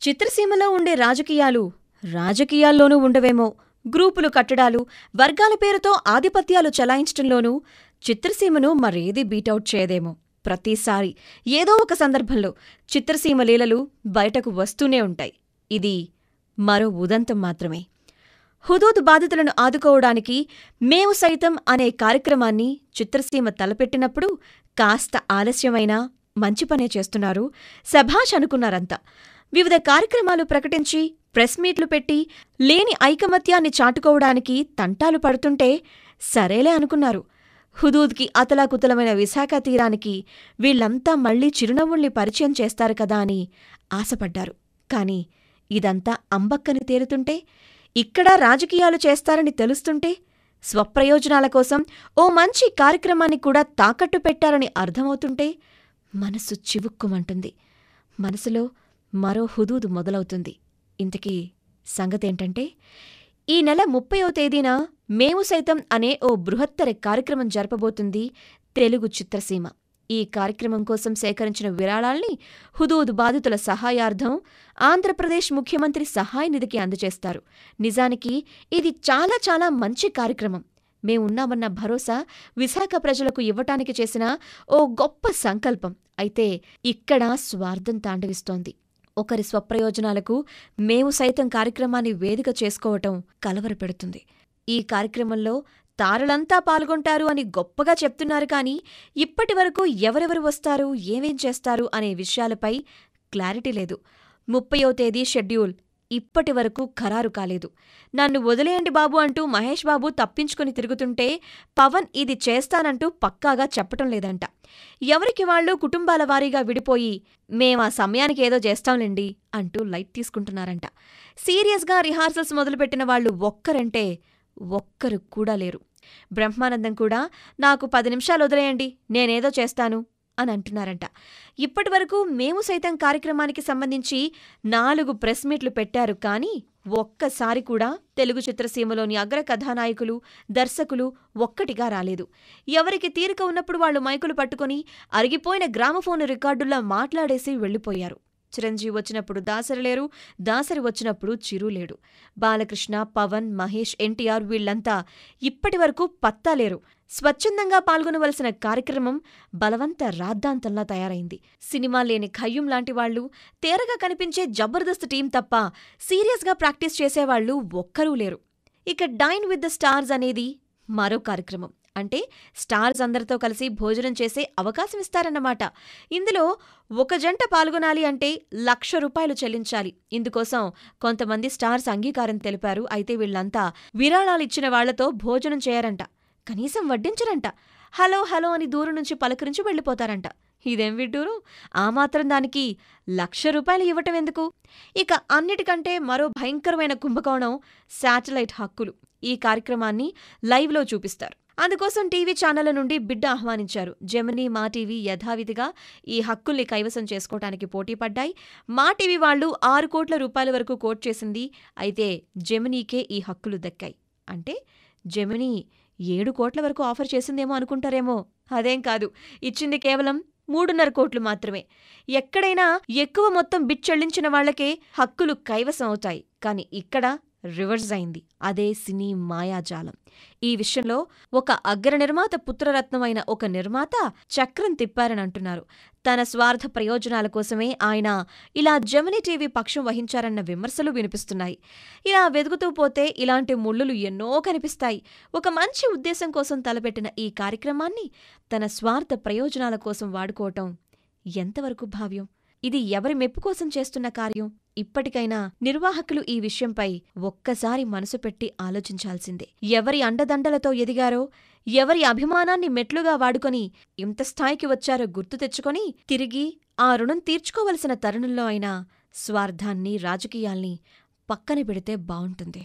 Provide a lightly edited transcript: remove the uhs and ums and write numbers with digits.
చిత్రసీమలో ఉండే రాజకీయాల్లోనూ ఉండవేమో. గ్రూపులు కట్టడాలు, వర్గాల పేరుతో ఆధిపత్యాలు చలాయించటంలోనూ చిత్రసీమను మరేదీ బీటౌట్ చేయదేమో. ప్రతిసారి ఏదో ఒక సందర్భంలో చిత్రసీమ లీలలు బయటకు వస్తూనే ఉంటాయి. ఇది మరో ఉదంతం మాత్రమే. హుదూద్ బాధితులను ఆదుకోవడానికి మేము సైతం అనే కార్యక్రమాన్ని చిత్రసీమ తలపెట్టినప్పుడు కాస్త ఆలస్యమైనా మంచి పనే చేస్తున్నారు, శభాష్ అనుకున్నారంతా. వివిధ కార్యక్రమాలు ప్రకటించి ప్రెస్ మీట్లు పెట్టి లేని ఐకమత్యాన్ని చాటుకోవడానికి తంటాలు పడుతుంటే సరేలే అనుకున్నారు. హుదూద్కి అతలాకుతలమైన విశాఖ తీరానికి వీళ్లంతా మళ్లీ చిరునవ్వుల్ని పరిచయం చేస్తారు కదా అని ఆశపడ్డారు. కాని ఇదంతా అంబక్కని తేలుతుంటే, ఇక్కడా రాజకీయాలు చేస్తారని తెలుస్తుంటే, స్వప్రయోజనాల కోసం ఓ మంచి కార్యక్రమాన్ని కూడా తాకట్టు పెట్టారని అర్థమవుతుంటే మనసు చివుక్కుమంటుంది. మనసులో మరో హుదూద్ మొదలవుతుంది. ఇంతకీ సంగతేంటంటే, ఈ నెల 30వ తేదీన మేము సైతం అనే ఓ బృహత్తర కార్యక్రమం జరపబోతుంది తెలుగు చిత్రసీమ. ఈ కార్యక్రమం కోసం సేకరించిన విరాళాల్ని హుదూద్ బాధితుల సహాయార్థం ఆంధ్రప్రదేశ్ ముఖ్యమంత్రి సహాయ నిధికి అందజేస్తారు. నిజానికి ఇది చాలా చాలా మంచి కార్యక్రమం. మేమున్నామన్న భరోసా విశాఖ ప్రజలకు ఇవ్వటానికి చేసిన ఓ గొప్ప సంకల్పం. అయితే ఇక్కడ స్వార్థం తాండవిస్తోంది. ఒకరి స్వప్రయోజనాలకు మేము సైతం కార్యక్రమాన్ని వేదిక చేసుకోవటం కలవరపెడుతుంది. ఈ కార్యక్రమంలో తారలంతా పాల్గొంటారు అని గొప్పగా చెప్తున్నారు కానీ ఇప్పటివరకు ఎవరెవరు వస్తారు, ఏమేం చేస్తారు అనే విషయాలపై క్లారిటీ లేదు. 30వ తేదీ షెడ్యూల్ ఇప్పటివరకు ఖరారు కాలేదు. నన్ను వదిలేయండి బాబు అంటూ మహేష్ బాబు తప్పించుకుని తిరుగుతుంటే పవన్ ఇది చేస్తానంటూ పక్కాగా చెప్పటం లేదంట. ఎవరికి వాళ్లు కుటుంబాల వారీగా విడిపోయి మేమా సమయానికి ఏదో చేస్తాంలేండి అంటూ లైట్ తీసుకుంటున్నారంట. సీరియస్గా రిహార్సల్స్ మొదలుపెట్టిన వాళ్లు ఒక్కరంటే ఒక్కరు కూడా లేరు. బ్రహ్మానందం కూడా నాకు 10 నిమిషాలు వదిలేయండి, నేనేదో చేస్తాను అని అంటున్నారంట. ఇప్పటివరకు మేము సైతం కార్యక్రమానికి సంబంధించి 4 ప్రెస్ మీట్లు పెట్టారు కానీ ఒక్కసారి కూడా తెలుగు చిత్రసీమలోని అగ్ర కథానాయకులు, దర్శకులు ఒక్కటిగా రాలేదు. ఎవరికి తీరిక ఉన్నప్పుడు వాళ్లు మైకులు పట్టుకుని అరిగిపోయిన గ్రామఫోన్ రికార్డుల్లా మాట్లాడేసి వెళ్లిపోయారు. చిరంజీవి వచ్చినప్పుడు దాసరి లేరు, దాసరి వచ్చినప్పుడు చిరు లేడు. బాలకృష్ణ, పవన్, మహేష్, ఎన్టీఆర్ వీళ్లంతా ఇప్పటివరకు పత్తాలేరు. స్వచ్ఛందంగా పాల్గొనవలసిన కార్యక్రమం బలవంత రాద్ధాంతంలా తయారైంది. సినిమా లేని ఖయ్యూం లాంటివాళ్లు, తేరగా కనిపించే జబర్దస్త్ టీం తప్ప సీరియస్గా ప్రాక్టీస్ చేసేవాళ్లు ఒక్కరూ లేరు. ఇక డైన్ విత్ ద స్టార్స్ అనేది మరో కార్యక్రమం. అంటే స్టార్స్ అందరితో కలిసి భోజనం చేసే అవకాశమిస్తారన్నమాట. ఇందులో ఒక జంట పాల్గొనాలి అంటే ₹1,00,000 చెల్లించాలి. ఇందుకోసం కొంతమంది స్టార్స్ అంగీకారం తెలిపారు. అయితే వీళ్లంతా విరాళాలిచ్చిన వాళ్లతో భోజనం చేయరంట, కనీసం వడ్డించరంట. హలో హలో అని దూరం నుంచి పలకరించి వెళ్లిపోతారంట. ఇదేం విడ్డూరు! ఆ మాత్రం దానికి ₹1,00,000 ఇవ్వటం ఎందుకు? ఇక అన్నిటికంటే మరో భయంకరమైన కుంభకోణం శాటిలైట్ హక్కులు. ఈ కార్యక్రమాన్ని లైవ్లో చూపిస్తారు. అందుకోసం టీవీ ఛానళ్ల నుండి బిడ్ ఆహ్వానించారు. జెమినీ, మా టీవీ యథావిధిగా ఈ హక్కుల్ని కైవసం చేసుకోవటానికి పోటీపడ్డాయి. మా టీవీ వాళ్లు ₹6 కోట్ల వరకు కోట్ చేసింది. అయితే జెమినీకే ఈ హక్కులు దక్కాయి. అంటే జెమినీ 7 కోట్ల వరకు ఆఫర్ చేసిందేమో అనుకుంటారేమో. అదేం కాదు, ఇచ్చింది కేవలం 3.5 కోట్లు మాత్రమే. ఎక్కడైనా ఎక్కువ మొత్తం బిడ్ చెల్లించిన వాళ్లకే హక్కులు కైవసం అవుతాయి. కాని ఇక్కడ రివర్స్ అయింది. అదే సినీ మాయాజాలం. ఈ విషయంలో ఒక అగ్ర నిర్మాత పుత్రరత్నమైన ఒక నిర్మాత చక్రం తిప్పారనంటున్నారు. తన స్వార్థ ప్రయోజనాల కోసమే ఆయన ఇలా జెమినీ టీవీ పక్షం వహించారన్న విమర్శలు వినిపిస్తున్నాయి. ఇలా వెదుగుతూ పోతే ఇలాంటి ముళ్ళులు ఎన్నో కనిపిస్తాయి. ఒక మంచి ఉద్దేశం కోసం తలపెట్టిన ఈ కార్యక్రమాన్ని తన స్వార్థ ప్రయోజనాల కోసం వాడుకోవటం ఎంతవరకు భావ్యం? ఇది ఎవరి మెప్పు కోసం చేస్తున్న కార్యం? ఇప్పటికైనా నిర్వాహకులు ఈ విషయంపై ఒక్కసారి మనసు పెట్టి ఆలోచించాల్సిందే. ఎవరి అండదండలతో ఎదిగారో, ఎవరి అభిమానాన్ని మెట్లుగా వాడుకొని ఇంత స్థాయికి వచ్చారో గుర్తు తెచ్చుకొని తిరిగి ఆ రుణం తీర్చుకోవలసిన తరుణంలో అయినా స్వార్థాన్ని, రాజకీయాల్ని పక్కన పెడితే బావుంటుంది.